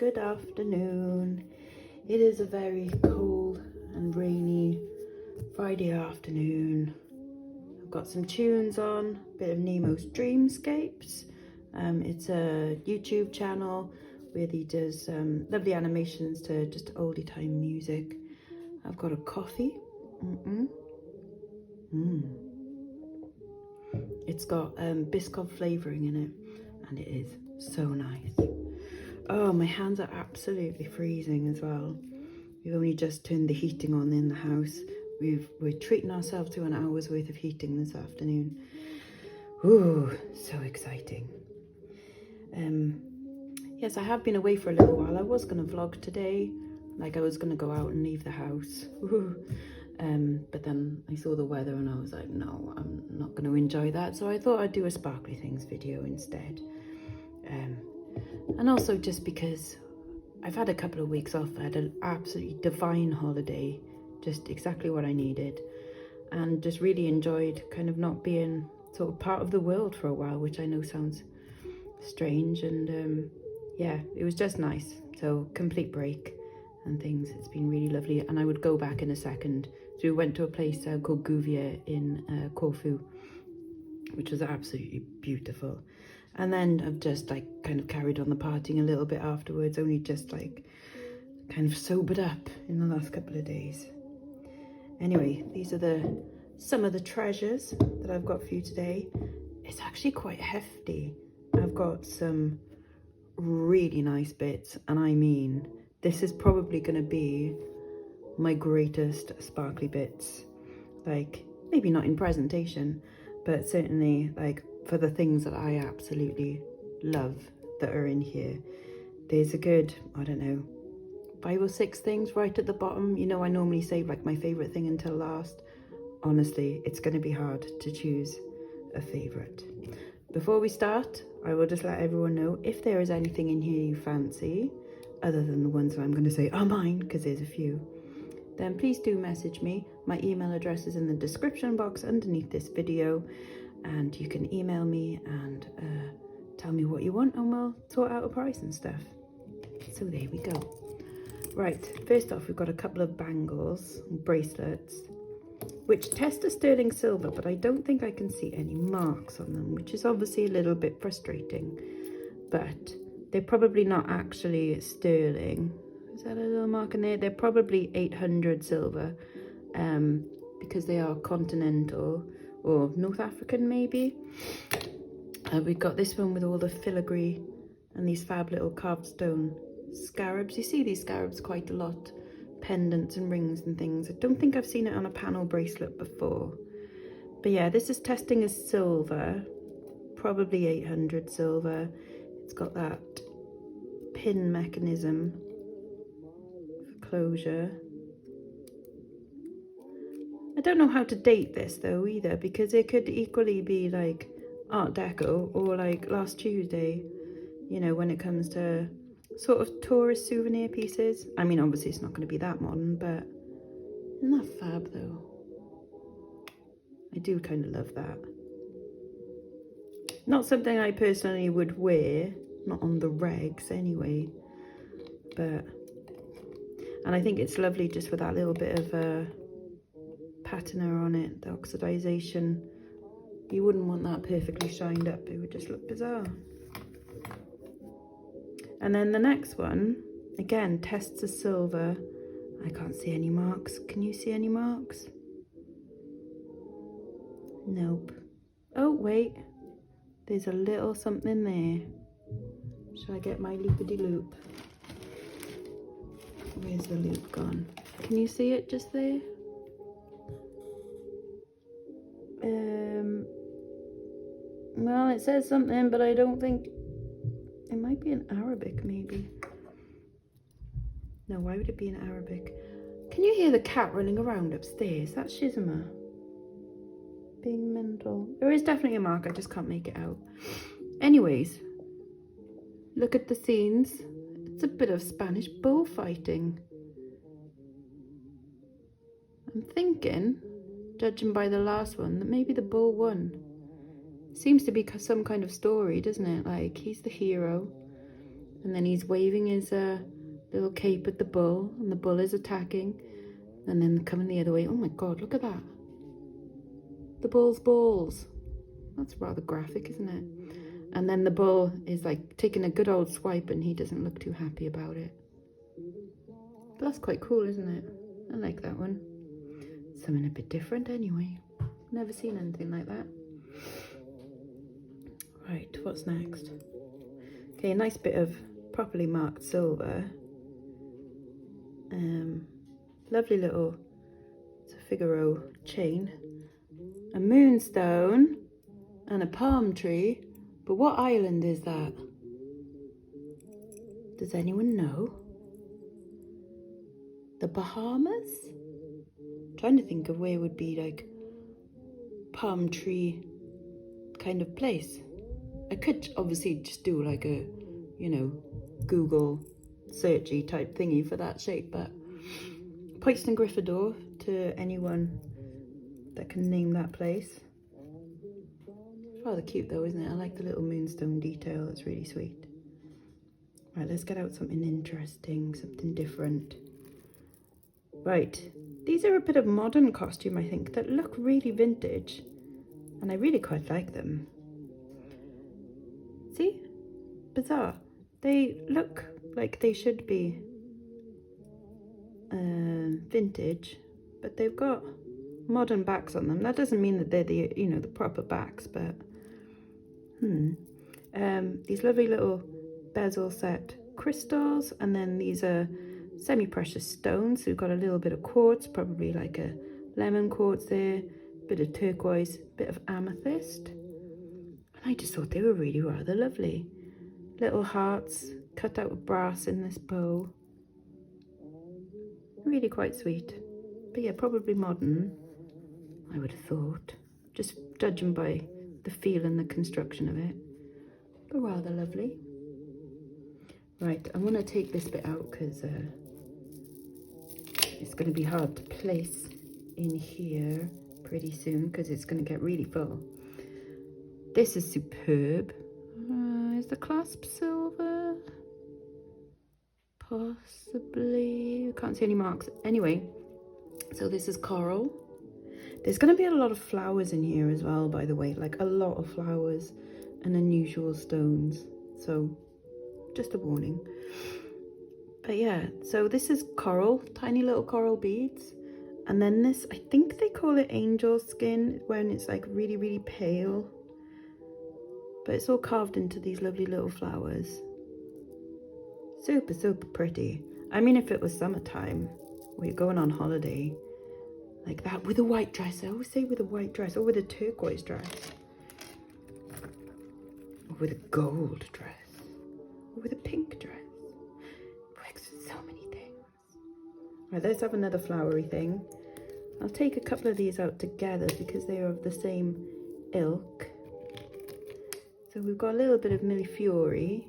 Good afternoon. It is a very cold and rainy Friday afternoon. I've got some tunes on, a bit of Nemo's Dreamscapes. It's a YouTube channel where he does lovely animations to just oldie time music. I've got a coffee. It's got Biscoff flavouring in it, and it is so nice. Oh, my hands are absolutely freezing as well. We've only just turned the heating on in the house. We're treating ourselves to an hour's worth of heating this afternoon. Ooh, so exciting. Yes, I have been away for a little while. I was going to vlog today, like I was going to go out and leave the house. But then I saw the weather and I was like, no, I'm not going to enjoy that. So I thought I'd do a sparkly things video instead. And also just because I've had a couple of weeks off. I had an absolutely divine holiday, just exactly what I needed, and just really enjoyed kind of not being sort of part of the world for a while, which I know sounds strange, and yeah, it was just nice. So complete break and things. It's been really lovely, and I would go back in a second. So we went to a place called Gouvier in Corfu, which was absolutely beautiful. And then I've just like kind of carried on the partying a little bit afterwards, only just like kind of sobered up in the last couple of days. Anyway, these are some of the treasures that I've got for you today. It's actually quite hefty. I've got some really nice bits, and I mean, this is probably going to be my greatest sparkly bits. Like, maybe not in presentation, but certainly like for the things that I absolutely love that are in here. There's a good, I don't know, 5 or 6 things right at the bottom. You know, I normally save like my favorite thing until last. Honestly, it's going to be hard to choose a favorite. Before we start, I will just let everyone know if there is anything in here you fancy, other than the ones that I'm going to say are mine, because there's a few, then please do message me. My email address is in the description box underneath this video, and you can email me and tell me what you want, and we'll sort out a price and stuff. So there we go. Right, first off, we've got a couple of bangles, bracelets, which test as sterling silver, but I don't think I can see any marks on them, which is obviously a little bit frustrating, but they're probably not actually sterling. Is that a little mark in there? They're probably 800 silver, because they are continental or North African maybe. We've got this one with all the filigree and these fab little carved stone scarabs. You see these scarabs quite a lot, pendants and rings and things. I don't think I've seen it on a panel bracelet before, but yeah, this is testing as silver, probably 800 silver. It's got that pin mechanism for closure. I don't know how to date this though either, because it could equally be like Art Deco or like last Tuesday, you know, when it comes to sort of tourist souvenir pieces. I mean, obviously it's not going to be that modern, but isn't that fab though? I do kind of love that. Not something I personally would wear, not on the regs anyway, but, and I think it's lovely just with that little bit of patina on it, the oxidization. You wouldn't want that perfectly shined up, it would just look bizarre. And then the next one, again, tests as silver. I can't see any marks. Can you see any marks? Nope. Oh, wait. There's a little something there. Shall I get my loopity-loop? Where's the loop gone? Can you see it just there? Well, it says something, but I don't think... It might be in Arabic, maybe. No, why would it be in Arabic? Can you hear the cat running around upstairs? That's Shizuma. Being mental. There is definitely a mark, I just can't make it out. Anyways, look at the scenes. It's a bit of Spanish bullfighting. I'm thinking, judging by the last one, that maybe the bull won. Seems to be some kind of story, doesn't it? Like, he's the hero, And then he's waving his little cape at the bull, and the bull is attacking. And then coming the other way. Oh my God, look at that. The bull's balls. That's rather graphic, isn't it? And then the bull is like taking a good old swipe, and he doesn't look too happy about it. But that's quite cool, isn't it? I like that one. Something a bit different anyway. Never seen anything like that. Right, what's next? Okay, a nice bit of properly marked silver. Lovely little Figaro chain. A moonstone and a palm tree. But what island is that? Does anyone know? The Bahamas? I'm trying to think of where would be like palm tree kind of place. I could obviously just do like a, you know, Google searchy type thingy for that shape, but points and Gryffindor to anyone that can name that place. Rather cute though, isn't it? I like the little moonstone detail, it's really sweet. Right, let's get out something interesting, something different. Right, these are a bit of modern costume, I think, that look really vintage, and I really quite like them. See? Bizarre. They look like they should be vintage, but they've got modern backs on them. That doesn't mean that they're the, you know, the proper backs, but these lovely little bezel set crystals, and then these are semi-precious stones. So we've got a little bit of quartz, probably like a lemon quartz there, bit of turquoise, bit of amethyst. And I just thought they were really rather lovely. Little hearts cut out of brass in this bow. Really quite sweet. But yeah, probably modern, I would have thought. Just judging by the feel and the construction of it. But rather lovely. Right, I want to take this bit out because it's going to be hard to place in here pretty soon because it's going to get really full. This is superb. Is the clasp silver? Possibly. I can't see any marks. Anyway, so this is coral. There's going to be a lot of flowers in here as well, by the way, like a lot of flowers and unusual stones. So just a warning. But yeah, so this is coral, tiny little coral beads. And then this, I think they call it angel skin when it's like really, really pale. But it's all carved into these lovely little flowers. Super, super pretty. I mean, if it was summertime, or you're going on holiday, like that, with a white dress. I always say with a white dress, or with a turquoise dress. Or with a gold dress. Or with a pink dress. Works with so many things. Right, let's have another flowery thing. I'll take a couple of these out together because they are of the same ilk. So we've got a little bit of Millefiori.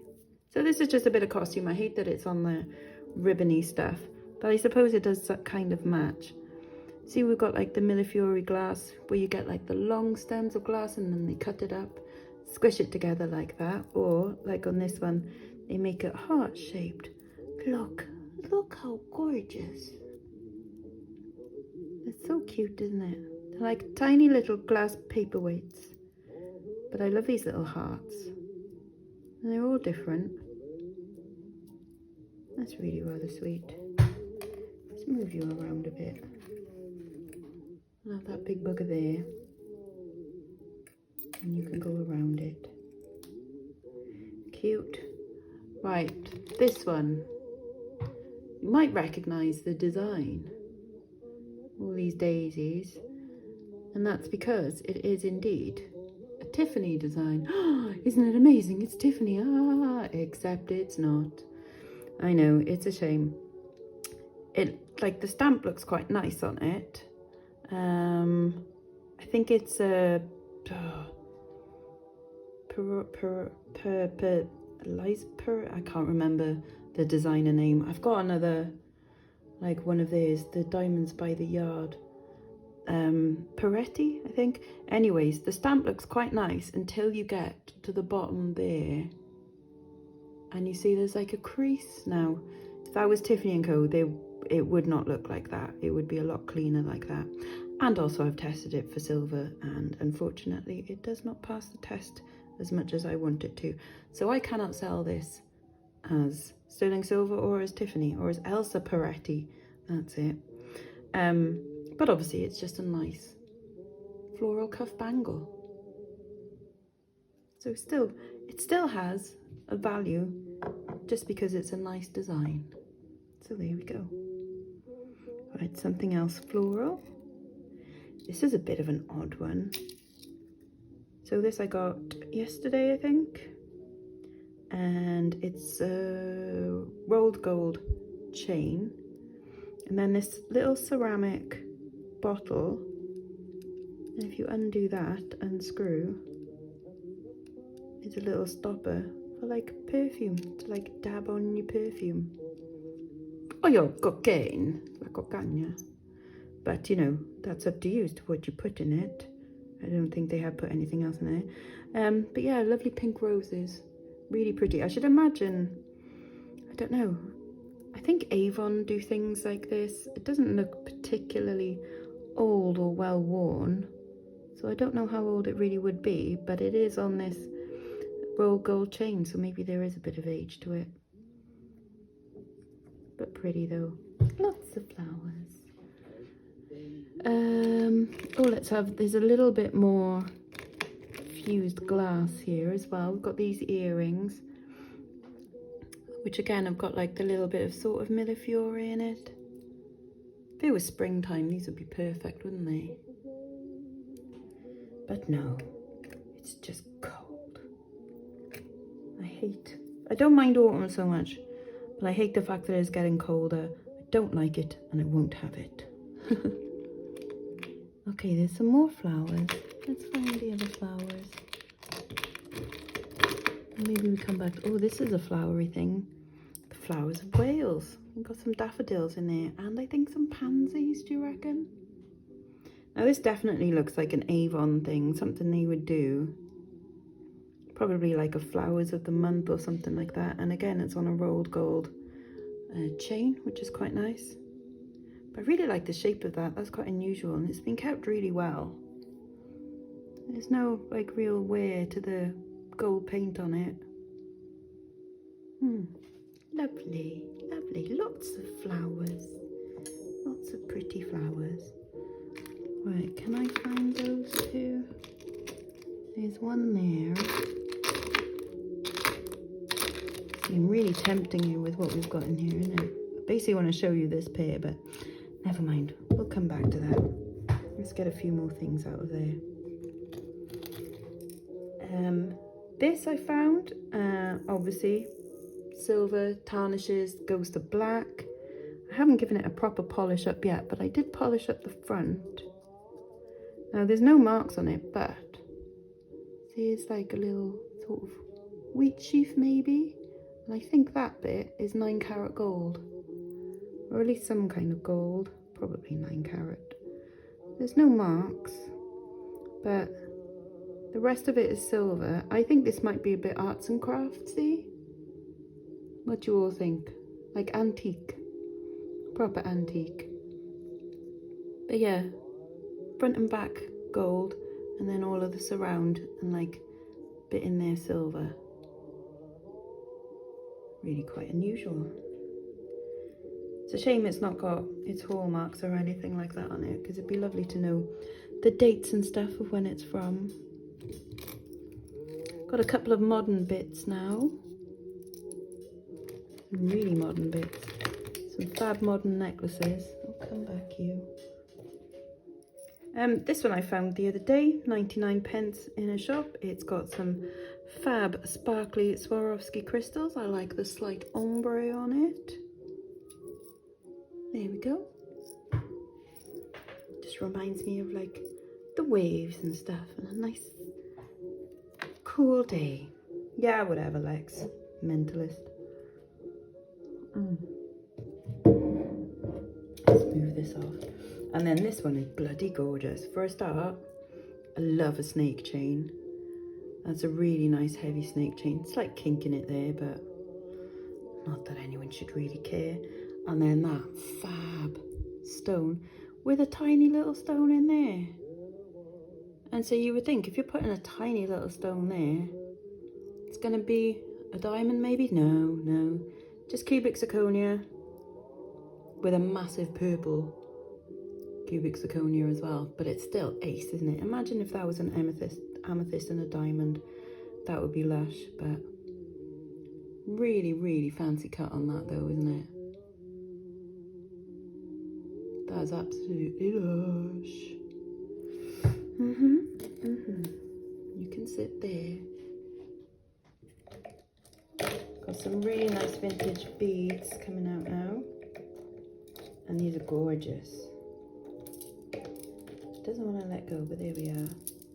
So this is just a bit of costume. I hate that it's on the ribbony stuff, but I suppose it does kind of match. See, we've got like the Millefiori glass where you get like the long stems of glass and then they cut it up, squish it together like that. Or like on this one, they make it heart-shaped. Look how gorgeous. It's so cute, isn't it? They're like tiny little glass paperweights. But I love these little hearts. And they're all different. That's really rather sweet. Let's move you around a bit. I'll have that big bugger there. And you can go around it. Cute. Right, this one. You might recognise the design. All these daisies. And that's because it is indeed a Tiffany design. Isn't it amazing? It's Tiffany. Except it's not. I know, it's a shame. It, like, the stamp looks quite nice on it. I think it's a I can't remember the designer name. I've got another, like one of these, the diamonds by the yard. Peretti, I think. Anyways, the stamp looks quite nice until you get to the bottom there. and you see there's like a crease. Now, if that was Tiffany & Co, it would not look like that. It would be a lot cleaner like that. And also I've tested it for silver, and unfortunately it does not pass the test as much as I want it to. So I cannot sell this as sterling silver or as Tiffany or as Elsa Peretti. That's it. But obviously it's just a nice floral cuff bangle. So it still has a value just because it's a nice design. So there we go. Right, something else floral. This is a bit of an odd one. So this I got yesterday, I think. And it's a rolled gold chain. And then this little ceramic bottle. And if you undo that, unscrew, it's a little stopper for like perfume, to like dab on your perfume. Oh, your cocaine, la cocaine. But you know, that's up to you as to what you put in it. I don't think they have put anything else in there. But yeah, lovely pink roses. Really pretty. I should imagine, I don't know, I think Avon do things like this. It doesn't look particularly old or well worn, so I don't know how old it really would be, but it is on this rolled gold chain, so maybe there is a bit of age to it. But pretty though. Lots of flowers. Oh, there's a little bit more fused glass here as well. We've got these earrings, which again have got like the little bit of sort of millefiori in it. If it was springtime, these would be perfect, wouldn't they? But no, it's just cold. I don't mind autumn so much, but I hate the fact that it's getting colder. I don't like it, and I won't have it. Okay, there's some more flowers. Let's find the other flowers. Maybe we come back. Oh, this is a flowery thing. The flowers of Wales. We've got some daffodils in there, and I think some pansies, do you reckon? Now this definitely looks like an Avon thing, something they would do. Probably like a flowers of the month or something like that. And again, it's on a rolled gold chain, which is quite nice. But I really like the shape of that. That's quite unusual, and it's been kept really well. There's no like real wear to the gold paint on it. Lovely, lovely. Lots of flowers. Lots of pretty flowers. Right, can I find those two? There's one there. I'm really tempting you with what we've got in here, isn't it? I basically want to show you this pair, but never mind. We'll come back to that. Let's get a few more things out of there. This I found, obviously, silver, tarnishes, goes to black. I haven't given it a proper polish up yet, but I did polish up the front. Now there's no marks on it, but see, it's like a little sort of wheat sheath maybe. And I think that bit is 9 carat gold, or at least some kind of gold, probably 9 carat. There's no marks, but the rest of it is silver. I think this might be a bit arts and craftsy. What do you all think? Like antique, proper antique. But yeah, front and back gold, and then all of the surround and like bit in there silver. Really quite unusual. It's a shame it's not got its hallmarks or anything like that on it, because it'd be lovely to know the dates and stuff of when it's from. Got a couple of modern bits now. Some really modern bits. Some fab modern necklaces. Oh, come back you. This one I found the other day, 99 pence in a shop. It's got some fab sparkly Swarovski crystals. I like the slight ombre on it. There we go. Just reminds me of like the waves and stuff, and a nice cool day. Yeah, whatever, Lex. Mentalist. Let's move this off. And then this one is bloody gorgeous. For a start, I love a snake chain. That's a really nice heavy snake chain. It's like kinking it there, but Not that anyone should really care. And then that fab stone with a tiny little stone in there. And so you would think if you're putting a tiny little stone there, it's going to be a diamond maybe? No. Just cubic zirconia with a massive purple cubic zirconia as well. But it's still ace, isn't it? Imagine if that was an amethyst and a diamond. That would be lush, but really, really fancy cut on that though, isn't it? That is absolutely lush. You can sit there. Got some really nice vintage beads coming out now. And these are gorgeous. Doesn't want to let go, but there we are.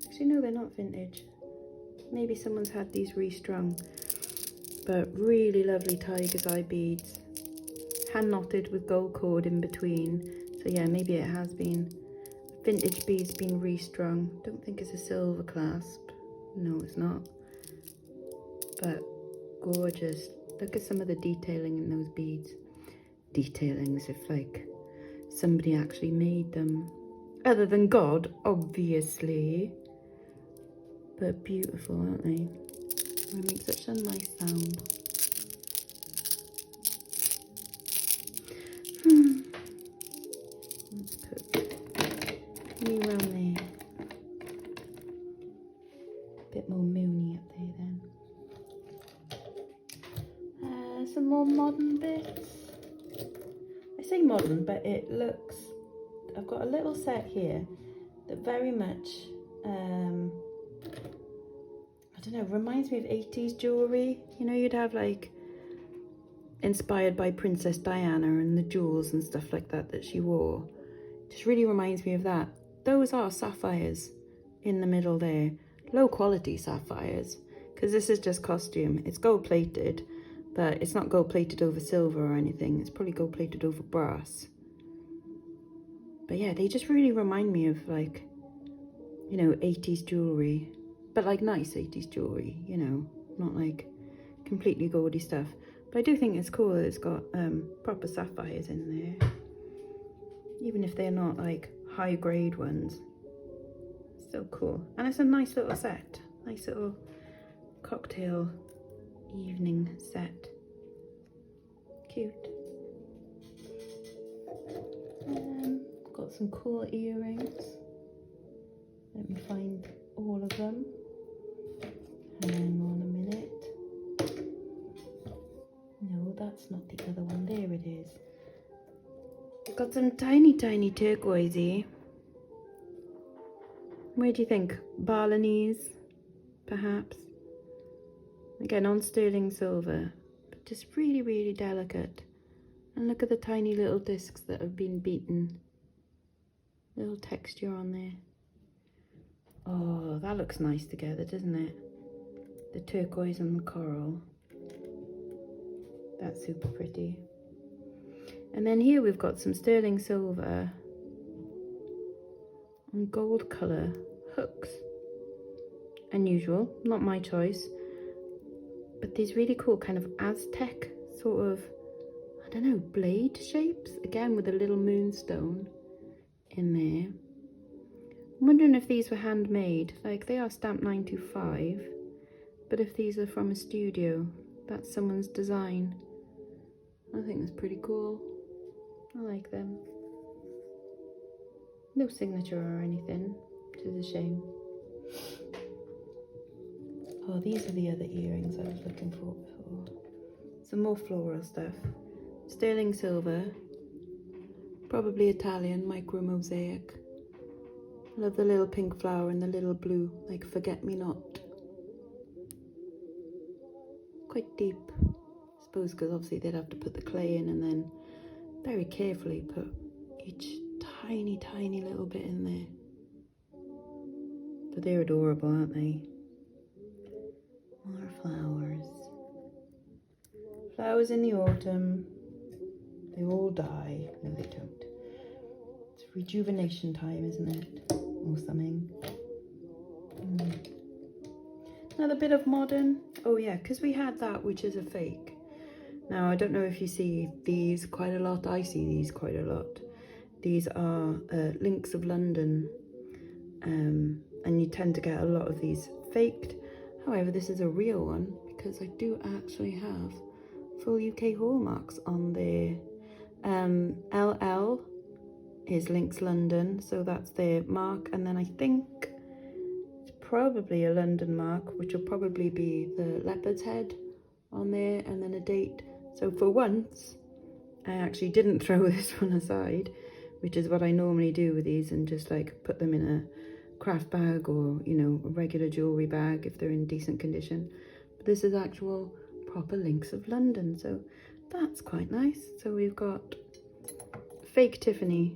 Actually, no, they're not vintage. Maybe someone's had these restrung. But really lovely tiger's eye beads. Hand knotted with gold cord in between. So yeah, maybe it has been. Vintage beads being restrung. Don't think it's a silver clasp. No, it's not. But gorgeous. Look at some of the detailing in those beads. Detailing as if like somebody actually made them. Other than God, obviously. But beautiful, aren't they? They make such a nice sound. Let's put me around there. A bit more moony up there then. Some more modern bits. I say modern, but it looks... I've got a little set here that very much, I don't know, reminds me of 80s jewellery. You know, you'd have like inspired by Princess Diana and the jewels and stuff like that that she wore. Just really reminds me of that. Those are sapphires in the middle there. Low quality sapphires, because this is just costume. It's gold plated, but it's not gold plated over silver or anything. It's probably gold plated over brass. But yeah, they just really remind me of like, you know, 80s jewellery. But like nice 80s jewellery, you know, not like completely gaudy stuff. But I do think it's cool that it's got proper sapphires in there. Even if they're not like high grade ones. Still cool. And it's a nice little set. Nice little cocktail evening set. Cute. Got some cool earrings. Let me find all of them. Hang on a minute. No, that's not the other one. There it is. Got some tiny, tiny turquoisey. Where do you think? Balinese, perhaps? Again, on sterling silver, but just really, really delicate. And look at the tiny little discs that have been beaten. Little texture on there. Oh, that looks nice together, doesn't it? The turquoise and the coral. That's super pretty. And then here we've got some sterling silver and gold colour hooks. Unusual, not my choice. But these really cool kind of Aztec sort of, I don't know, blade shapes. Again with a little moonstone in there. I'm wondering if these were handmade. Like they are stamped 925. But if these are from a studio, that's someone's design. I think that's pretty cool. I like them. No signature or anything, which is a shame. Oh, these are the other earrings I was looking for before. Some more floral stuff. Sterling silver. Probably Italian, micro mosaic. Love the little pink flower and the little blue, like forget-me-not. Quite deep. I suppose because obviously they'd have to put the clay in and then very carefully put each tiny, tiny little bit in there. But they're adorable, aren't they? More flowers. Flowers in the autumn. They all die. No, they don't. It's rejuvenation time, isn't it? Or something. Another bit of modern. Oh yeah, because we had that, which is a fake. Now, I don't know if you see these quite a lot. I see these quite a lot. These are Links of London, and you tend to get a lot of these faked. However, this is a real one because I do actually have full UK hallmarks on there. LL is Links London, so that's their mark, and then I think it's probably a London mark, which will probably be the leopard's head on there, and then a date. So for once, I actually didn't throw this one aside, which is what I normally do with these, and just like put them in a craft bag or, you know, a regular jewellery bag if they're in decent condition. But this is actual proper Links of London, so that's quite nice. So we've got fake Tiffany,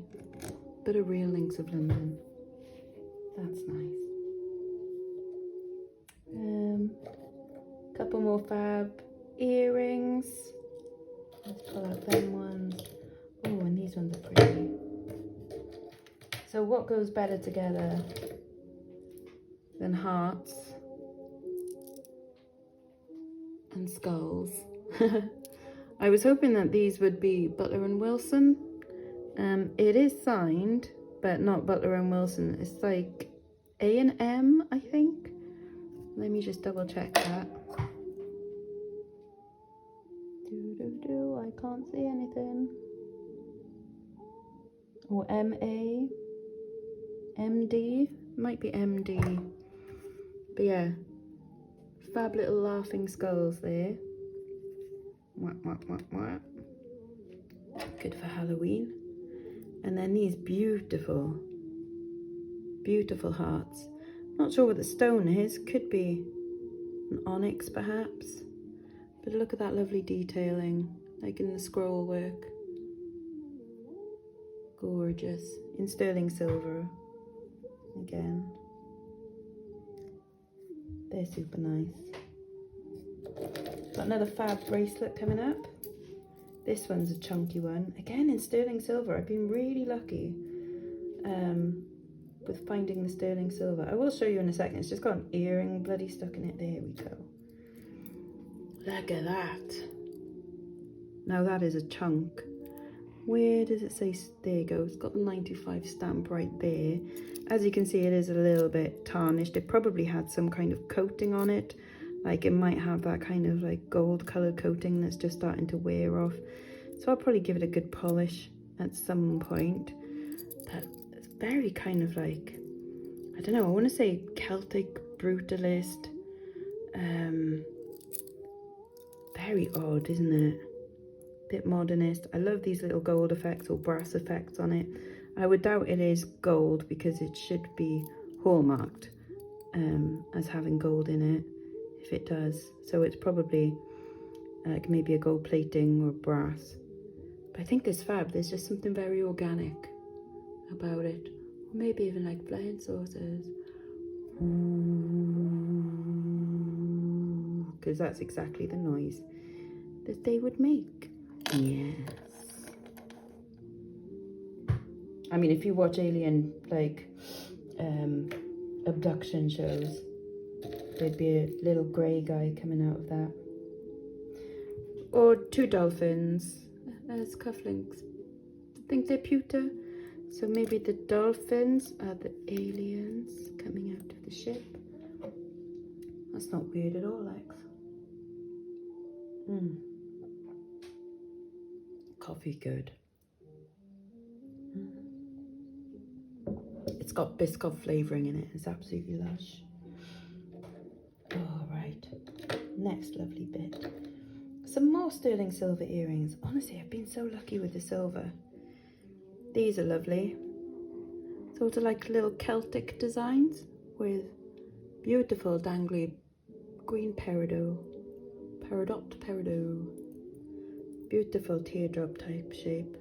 but a real Links of London. That's nice. Couple more fab earrings. Let's pull out them ones. Oh, and these ones are pretty. So what goes better together than hearts and skulls? I was hoping that these would be Butler and Wilson. It is signed, but not Butler and Wilson. It's like A&M, I think. Let me just double check that. I can't see anything. Or MA, MD, might be MD. But yeah, fab little laughing skulls there. Wah, wah, wah, wah. Good for Halloween. And then these beautiful, beautiful hearts. Not sure what the stone is. Could be an onyx perhaps. But look at that lovely detailing, like in the scroll work. Gorgeous. In sterling silver. Again. They're super nice. Got another fab bracelet coming up. This one's a chunky one. Again in sterling silver. I've been really lucky with finding the sterling silver. I will show you in a second. It's just got an earring bloody stuck in it. There we go. Look at that. Now that is a chunk. Where does it say? There you go. It's got the 95 stamp right there. As you can see, it is a little bit tarnished. It probably had some kind of coating on it. Like it might have that kind of like gold colored coating that's just starting to wear off. So I'll probably give it a good polish at some point. But it's very kind of like, I don't know, I want to say Celtic brutalist. Very odd, isn't it? Bit modernist. I love these little gold effects or brass effects on it. I would doubt it is gold because it should be hallmarked as having gold in it, if it does. So it's probably like maybe a gold plating or brass. But I think this fab, there's just something very organic about it. Or maybe even like flying saucers. Because that's exactly the noise that they would make. Yes. I mean, if you watch alien, like, abduction shows, there'd be a little grey guy coming out of that. Or two dolphins as cufflinks. I think they're pewter. So maybe the dolphins are the aliens coming out of the ship. That's not weird at all, Lex. Coffee good. It's got Biscoff flavouring in it. It's absolutely lush. All right. Next lovely bit. Some more sterling silver earrings. Honestly, I've been so lucky with the silver. These are lovely. Sort of like little Celtic designs with beautiful dangly green peridot. Peridot. Beautiful teardrop type shape.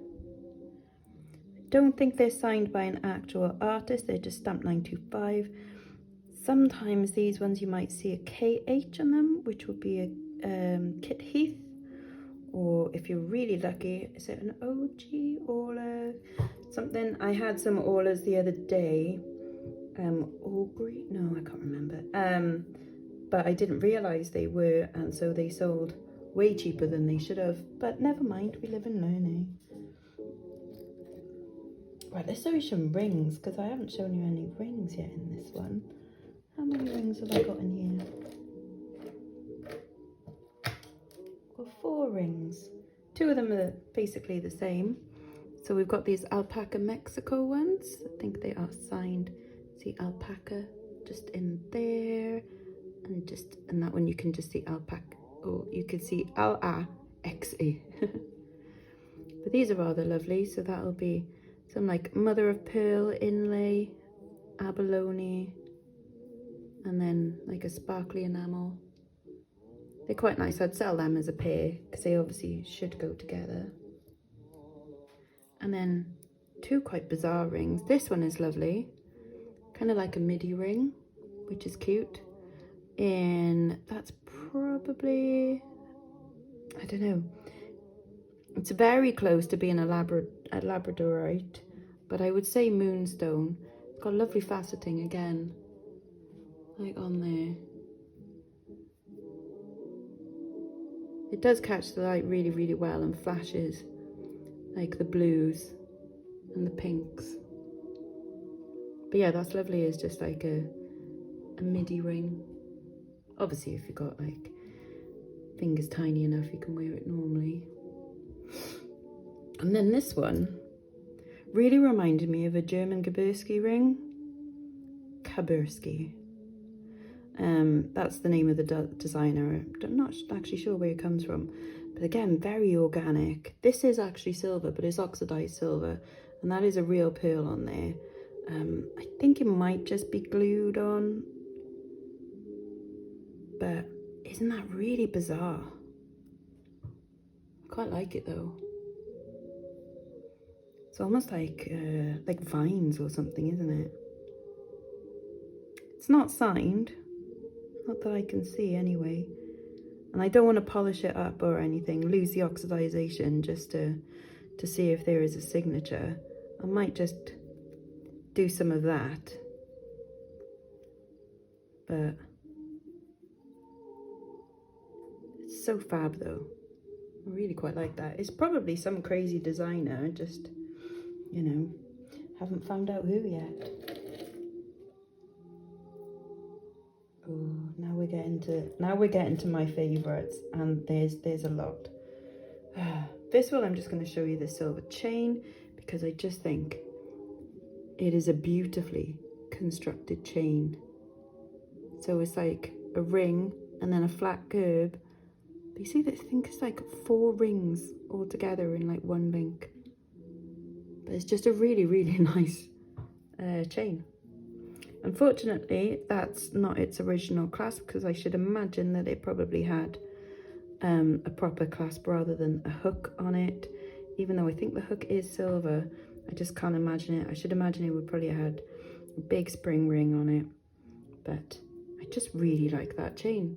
Don't think they're signed by an actual artist. They're just stamped 925. Sometimes these ones you might see a KH on them, which would be a Kit Heath. Or if you're really lucky, is it an OG Orla? Something. I had some Orlas the other day. Aubrey? No, I can't remember. But I didn't realise they were, and so they sold way cheaper than they should have, but never mind, we live and learn, eh? Right, let's show you some rings, because I haven't shown you any rings yet in this one. How many rings have I got in here? Got 4 rings. 2 of them are basically the same. So we've got these alpaca Mexico ones. I think they are signed. See alpaca just in there, and that one you can just see alpaca. Oh, you can see L-A-X-A. But these are rather lovely. So that'll be some like mother of pearl inlay, abalone, and then like a sparkly enamel. They're quite nice. I'd sell them as a pair because they obviously should go together. And then 2 quite bizarre rings. This one is lovely, kind of like a midi ring, which is cute. And that's probably, I don't know, it's very close to being a labradorite, but I would say moonstone. It's got lovely faceting again, like on there. It does catch the light really, really well and flashes like the blues and the pinks. But yeah, that's lovely. It's just like a midi ring. Obviously, if you've got like fingers tiny enough, you can wear it normally. And then this one really reminded me of a German Kaburski ring. Kaburski. That's the name of the designer. I'm not actually sure where it comes from. But again, very organic. This is actually silver, but it's oxidized silver. And that is a real pearl on there. I think it might just be glued on. But isn't that really bizarre? I quite like it though. It's almost like vines or something, isn't it? It's not signed. Not that I can see anyway. And I don't want to polish it up or anything, lose the oxidization just to see if there is a signature. I might just do some of that. But it's so fab though. I really quite like that. It's probably some crazy designer, just, you know, haven't found out who yet. Oh, now we're getting to my favorites, and there's a lot. First of all, I'm just going to show you the silver chain because I just think it is a beautifully constructed chain. So it's like a ring and then a flat curb. But you see, I think it's like 4 rings all together in like one link. But it's just a really, really nice chain. Unfortunately, that's not its original clasp because I should imagine that it probably had a proper clasp rather than a hook on it. Even though I think the hook is silver, I just can't imagine it. I should imagine it would probably have had a big spring ring on it. But I just really like that chain.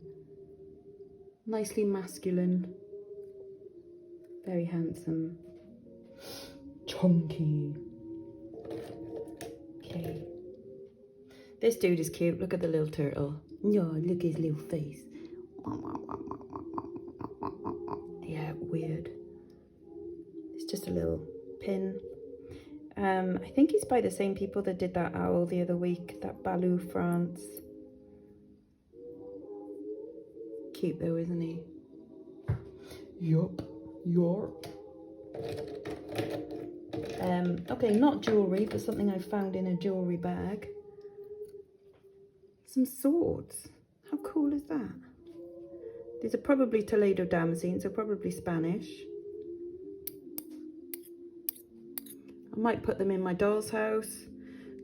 Nicely masculine. Very handsome. Chunky. Okay. This dude is cute. Look at the little turtle. No, look at his little face. Yeah, weird. It's just a little pin. I think he's by the same people that did that owl the other week, that Balou France. Cute though, isn't he? Yup. Okay, not jewellery, but something I found in a jewellery bag. Some swords. How cool is that? These are probably Toledo Damascene, so probably Spanish. I might put them in my doll's house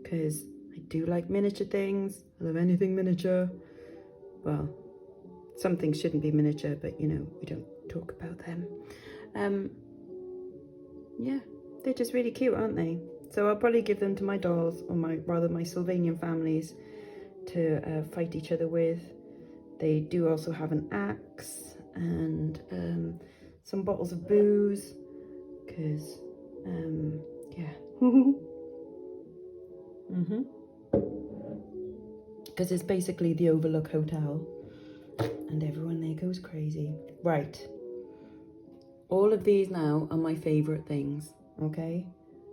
because I do like miniature things. I love anything miniature. Well, some things shouldn't be miniature, but you know, we don't talk about them. Yeah, they're just really cute, aren't they? So I'll probably give them to my dolls, or my Sylvanian families, to fight each other with. They do also have an axe and some bottles of booze, because yeah. Because it's basically the Overlook Hotel and everyone there goes crazy. Right, All of these now are my favourite things, okay?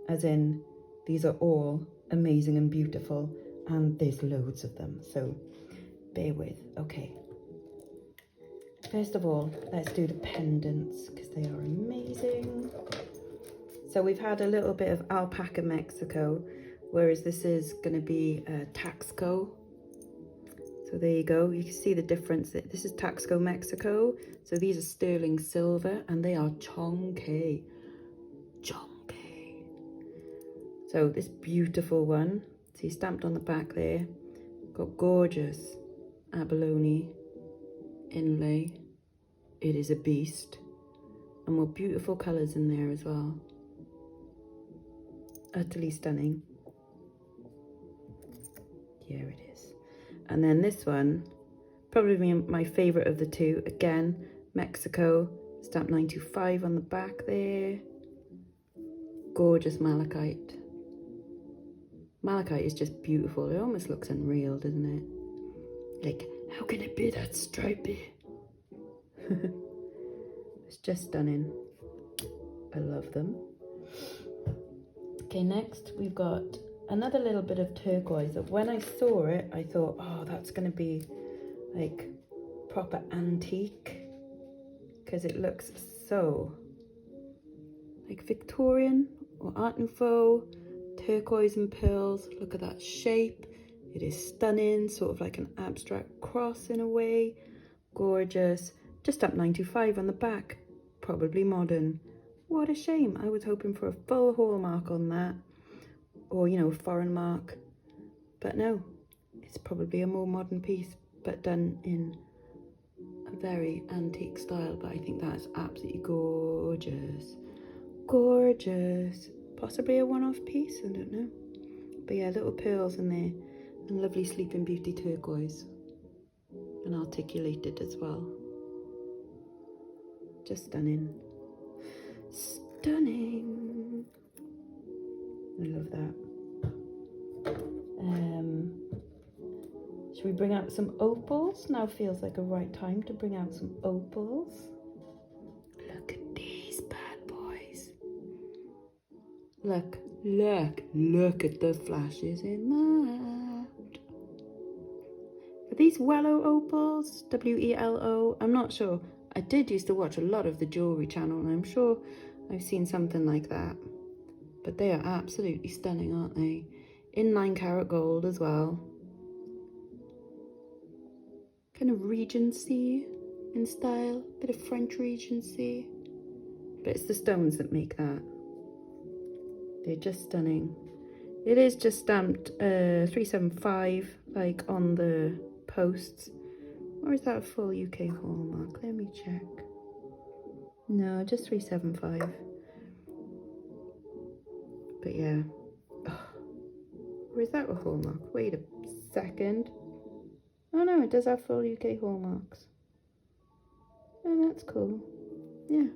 As in, these are all amazing and beautiful, and there's loads of them, so bear with. Okay. First of all, let's do the pendants, because they are amazing. So we've had a little bit of alpaca Mexico, whereas this is going to be Taxco. So there you go, you can see the difference. This is Taxco Mexico, so these are sterling silver, and they are chonky. Chonky. So this beautiful one, see stamped on the back there, got gorgeous abalone inlay. It is a beast, and more beautiful colours in there as well. Utterly stunning. Here it is. And then this one, probably my favourite of the two. Again, Mexico, stamp 925 on the back there. Gorgeous malachite. Malachite is just beautiful. It almost looks unreal, doesn't it? Like, how can it be that stripy? It's just stunning. I love them. Okay, next we've got another little bit of turquoise that when I saw it, I thought, oh, that's going to be like proper antique, because it looks so like Victorian or Art Nouveau, turquoise and pearls. Look at that shape. It is stunning, sort of like an abstract cross in a way. Gorgeous. Just up 925 on the back. Probably modern. What a shame. I was hoping for a full hallmark on that, or, you know, foreign mark. But no, it's probably a more modern piece, but done in a very antique style. But I think that's absolutely gorgeous. Gorgeous. Possibly a one-off piece, I don't know. But yeah, little pearls in there, and lovely Sleeping Beauty turquoise. And articulated as well. Just stunning. Stunning. I love that. Should we bring out some opals? Now feels like a right time to bring out some opals. Look at these bad boys. Look at the flashes in that. Are these Wello opals? W-E-L-O? I'm not sure. I did used to watch a lot of the Jewellery channel, and I'm sure I've seen something like that. But they are absolutely stunning, aren't they? In 9-carat gold as well. Kind of Regency in style. Bit of French Regency. But it's the stones that make that. They're just stunning. It is just stamped 375, like on the posts. Or is that a full UK hallmark? Let me check. No, just 375. But yeah. Oh. Or is that a hallmark? Wait a second. Oh no, it does have full UK hallmarks. Oh, that's cool. Yeah.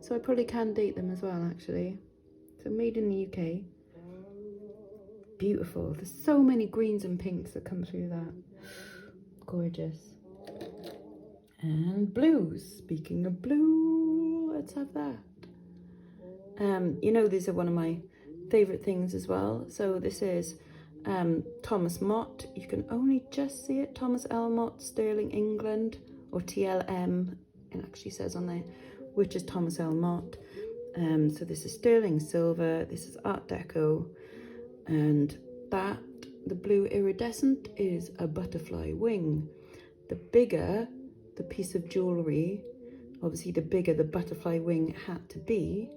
So I probably can date them as well, actually. So made in the UK. Beautiful. There's so many greens and pinks that come through that. Gorgeous. And blues. Speaking of blue, let's have that. You know, these are one of my favourite things as well. So this is Thomas Mott. You can only just see it. Thomas L. Mott, Sterling, England, or TLM. It actually says on there, which is Thomas L. Mott. So this is sterling silver. This is Art Deco, and that, the blue iridescent, is a butterfly wing. The bigger the piece of jewellery, obviously the bigger the butterfly wing had to be.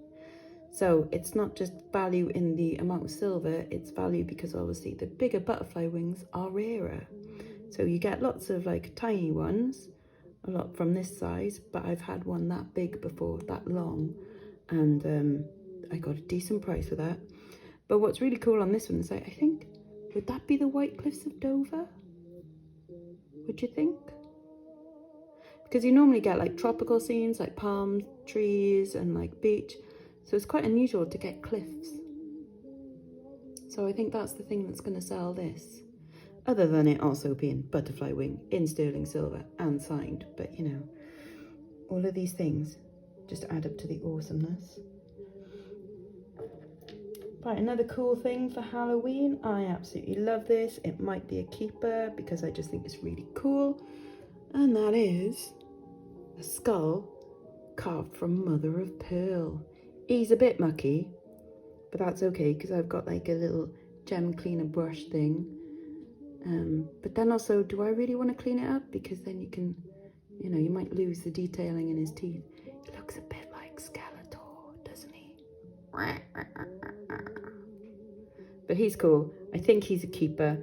So it's not just value in the amount of silver, it's value because obviously the bigger butterfly wings are rarer. So you get lots of like tiny ones, a lot from this size, but I've had one that big before, that long, and I got a decent price for that. But what's really cool on this one is I think, would that be the White Cliffs of Dover? Would you think? Because you normally get like tropical scenes, like palm trees and like beach. So it's quite unusual to get cliffs. So I think that's the thing that's going to sell this. Other than it also being butterfly wing in sterling silver and signed. But you know, all of these things just add up to the awesomeness. Right, another cool thing for Halloween. I absolutely love this. It might be a keeper because I just think it's really cool. And that is a skull carved from mother of pearl. He's a bit mucky, but that's okay because I've got like a little gem cleaner brush thing. But then also, do I really want to clean it up? Because then you can, you know, you might lose the detailing in his teeth. He looks a bit like Skeletor, doesn't he? But he's cool. I think he's a keeper,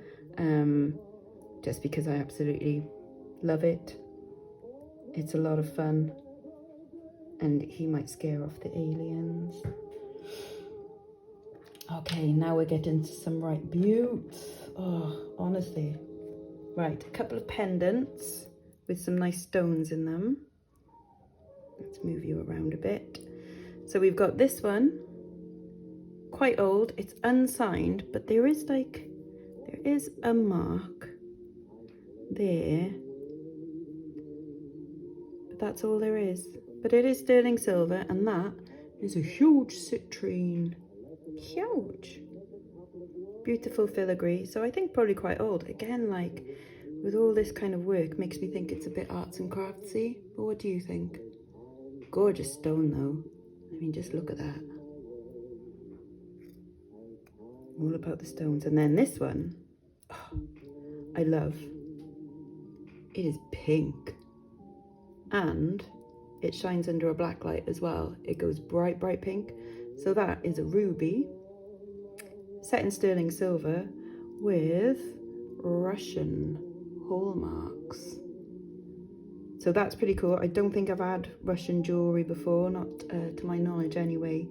just because I absolutely love it. It's a lot of fun. And he might scare off the aliens. Okay, now we're getting to some right beauts. Oh, honestly. Right, a couple of pendants with some nice stones in them. Let's move you around a bit. So we've got this one, quite old. It's unsigned, but there is a mark there. But that's all there is. But it is sterling silver, and that is a huge citrine. Huge. Beautiful filigree. So I think probably quite old. Again, like with all this kind of work, makes me think it's a bit arts and craftsy. But what do you think? Gorgeous stone though. I mean, just look at that. All about the stones. And then this one, oh, I love. It is pink. And it shines under a black light as well. It goes bright, bright pink. So that is a ruby set in sterling silver with Russian hallmarks. So that's pretty cool. I don't think I've had Russian jewellery before, not to my knowledge anyway.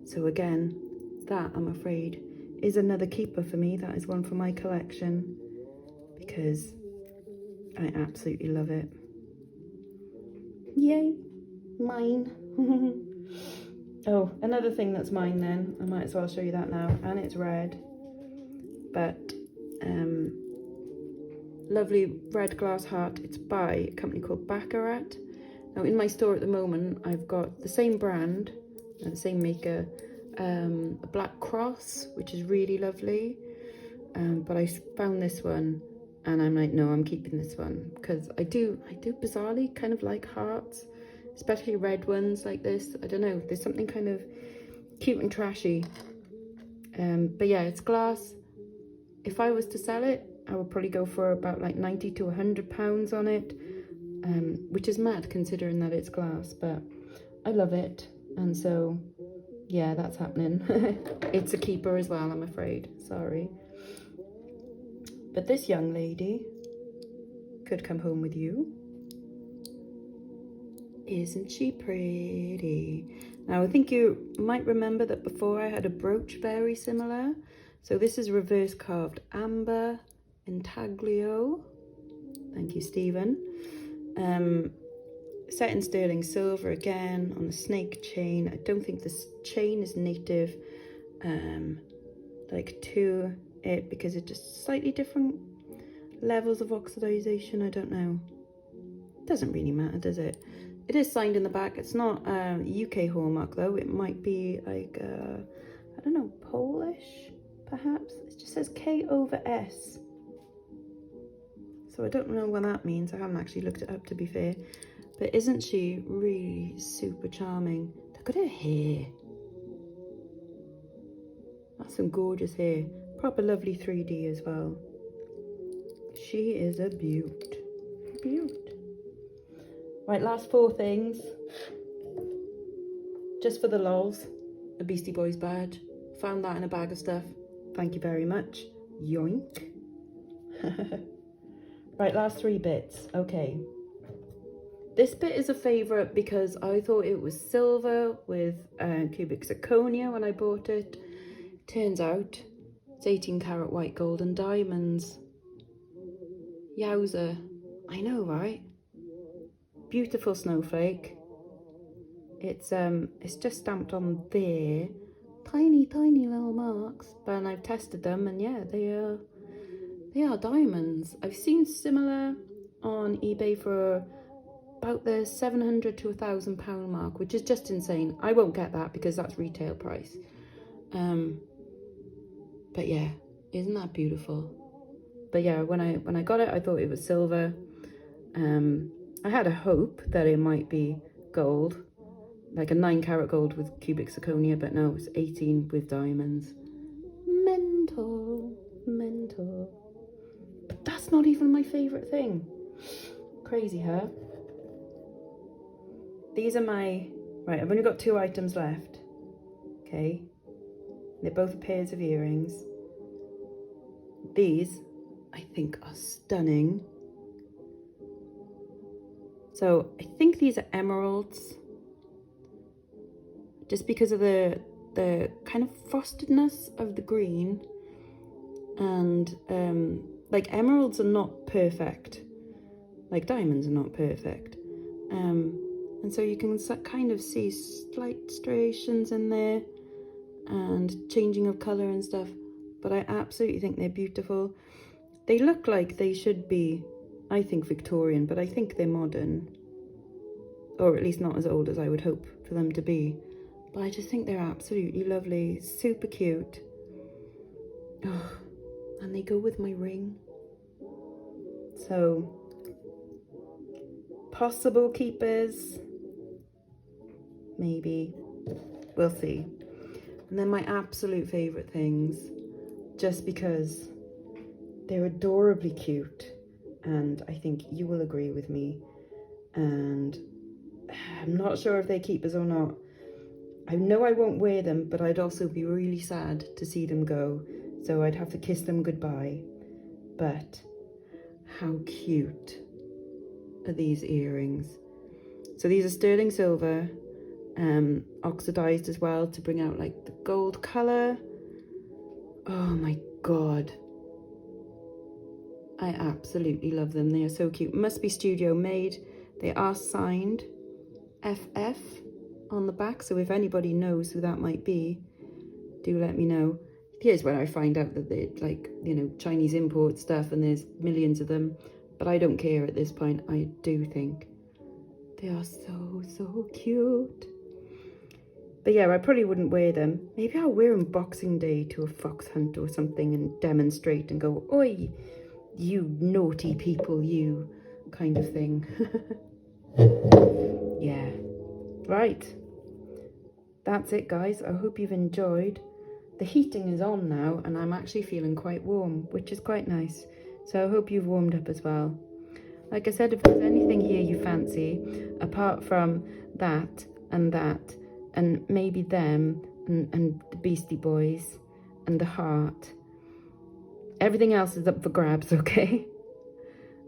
So again, that I'm afraid is another keeper for me. That is one for my collection because I absolutely love it. Yay, mine. Oh, another thing that's mine then. I might as well show you that now. And it's red. But lovely red glass heart. It's by a company called Baccarat. Now in my store at the moment, I've got the same brand, the same maker, a black cross, which is really lovely. But I found this one and I'm like, no, I'm keeping this one because I do bizarrely kind of like hearts, especially red ones like this. I don't know, there's something kind of cute and trashy. But yeah, it's glass. If I was to sell it, I would probably go for about like 90 to 100 pounds on it, which is mad considering that it's glass, but I love it. And so, yeah, that's happening. It's a keeper as well, I'm afraid. Sorry. But this young lady could come home with you. Isn't she pretty? Now, I think you might remember that before I had a brooch very similar. So this is reverse carved amber intaglio. Thank you, Stephen. Set in sterling silver again on a snake chain. I don't think this chain is native like to it because it's just slightly different levels of oxidization. I don't know. Doesn't really matter, does it? It is signed in the back. It's not UK hallmark though. It might be like I don't know, Polish perhaps. It just says K/S. So I don't know what that means. I haven't actually looked it up, to be fair. But isn't she really super charming? Look at her hair. That's some gorgeous hair. Proper lovely 3D as well. She is a beaut. Beaut. Right, last four things. Just for the lols. A Beastie Boys badge. Found that in a bag of stuff. Thank you very much. Yoink. Right, last three bits. Okay. This bit is a favourite because I thought it was silver with cubic zirconia when I bought it. Turns out it's 18 karat white gold and diamonds. Yowza. I know, right? Beautiful snowflake. It's just stamped on there. Tiny, tiny little marks. But I've tested them and yeah, they are diamonds. I've seen similar on eBay for about the £700 to £1,000 mark, which is just insane. I won't get that because that's retail price. But yeah, isn't that beautiful? But yeah, when I got it, I thought it was silver. I had a hope that it might be gold, like a 9-carat gold with cubic zirconia, but no, it's 18 with diamonds. Mental. But that's not even my favorite thing. Crazy, huh? These are my, right, I've only got 2 items left. Okay. They're both pairs of earrings. These, I think, are stunning. So I think these are emeralds, just because of the kind of frostedness of the green. And like emeralds are not perfect, like diamonds are not perfect. And so you can kind of see slight striations in there and changing of colour and stuff. But I absolutely think they're beautiful. They look like they should be, I think, Victorian, but I think they're modern. Or at least not as old as I would hope for them to be. But I just think they're absolutely lovely, super cute. Oh, and they go with my ring. So, possible keepers. Maybe. We'll see. And then my absolute favourite things, just because they're adorably cute, and I think you will agree with me, and I'm not sure if they're keepers or not. I know I won't wear them, but I'd also be really sad to see them go, so I'd have to kiss them goodbye. But how cute are these earrings? So these are sterling silver, oxidized as well to bring out like the gold color. Oh my god, I absolutely love them. They are so cute. Must be studio made. They are signed FF on the back, so if anybody knows who that might be, do let me know. Here's where I find out that they're like, you know, Chinese import stuff and there's millions of them, but I don't care at this point. I do think they are so cute. But yeah, I probably wouldn't wear them. Maybe I'll wear them Boxing Day to a fox hunt or something and demonstrate and go, oi, you naughty people, you, kind of thing. Yeah. Right. That's it, guys. I hope you've enjoyed. The heating is on now and I'm actually feeling quite warm, which is quite nice. So I hope you've warmed up as well. Like I said, if there's anything here you fancy, apart from that and maybe them and the Beastie Boys and the heart, everything else is up for grabs, okay?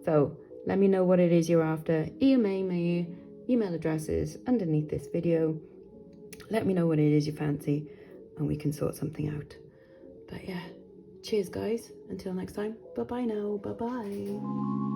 So let me know what it is you're after. Email me, email addresses underneath this video. Let me know what it is you fancy and we can sort something out. But yeah, cheers guys, until next time, bye bye now, bye bye.